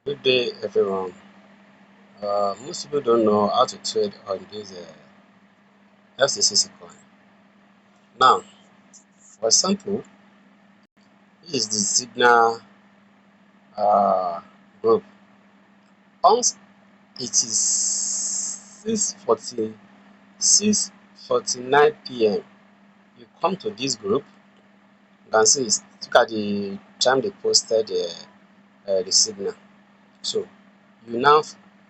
Good day, everyone. Most people don't know how to trade on this FCCC coin. Now, for example, this is the signal group. Once it is 6:49 p.m., you come to this group. You can see look at the time they posted the signal. So you now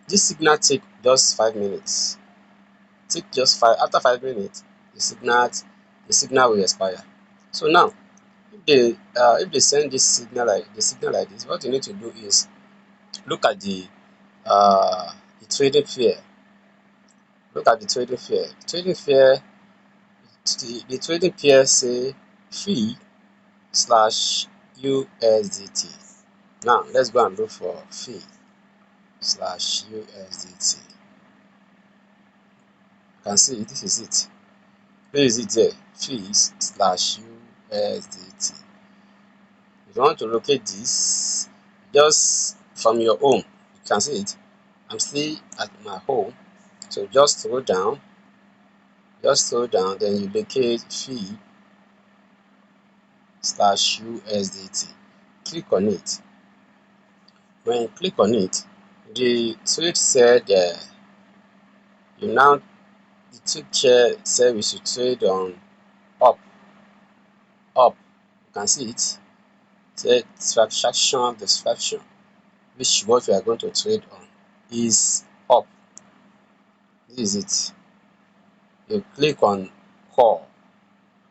this signal take just 5 minutes. Take just five after 5 minutes, the signal will expire. So now if they send the signal like this, what you need to do is look at the trading fair. Look at the trading fair. The trading fair say fee slash USDT. Now let's go and look for fee slash USDT. You can see this is it. This is it there. Fees slash USDT. If you want to locate this, just from your home, you can see it. I'm still at my home, so just scroll down, then you locate fee slash USDT. Click on it. When you click on it, the trade said you now the trade chair said we should trade on up. You can see it. Said distraction, which what we are going to trade on is up. This is it. You click on call.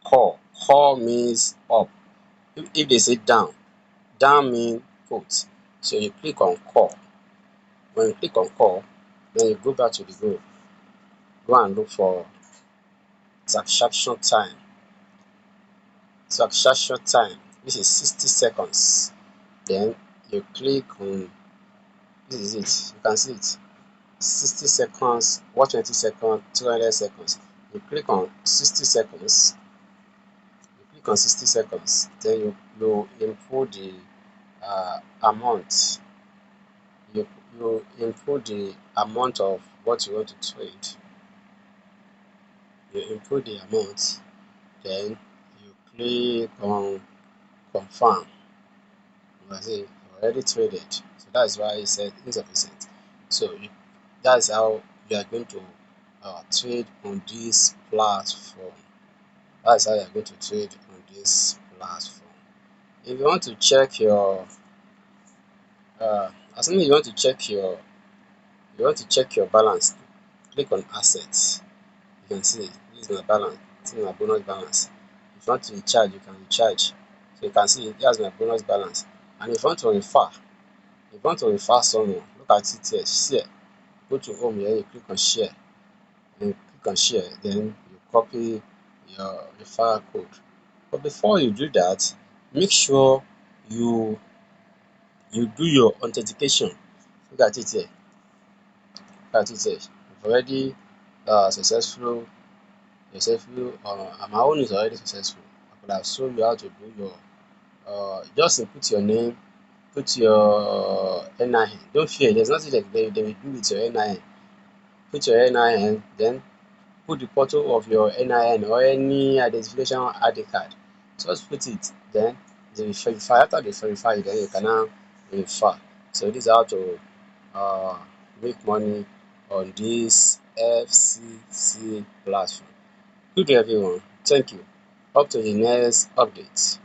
Call means up. If they say down means put. So you click on call. When you click on call, then you go back to the group. Go and look for transaction time. Transaction time, which is 60 seconds. Then you click on this is it. You can see it. 60 seconds, 120 seconds, 200 seconds. You click on 60 seconds. Then you input the amount. You input the amount of what you want to trade. You input the amount, then you click on confirm. You see, you already traded. So that's why it said insufficient. So that's how you are going to trade on this platform. That's how you are going to trade on this platform. If you want to check your assuming you want to check your balance, click on assets. You can see this is my balance, this is my bonus balance. If you want to recharge, you can recharge. So you can see that's my bonus balance. And if you want to refer someone, look at it here, share. Go to home here, you click on share. Then you copy your referral code. But before you do that, make sure you do your authentication. Look at it here. You've already successful. My own is already successful. I could have shown you how to do your just input your name, put your NIN. Don't fear, there's nothing like they will do with your NIN. Put your NIN, then put the photo of your NIN or any identification ID card. Just put it, then they will verify. After they verify, then you can now refer. So this is how to uh, make money on this FCC platform. Good day, everyone. Thank you. Up to the next update.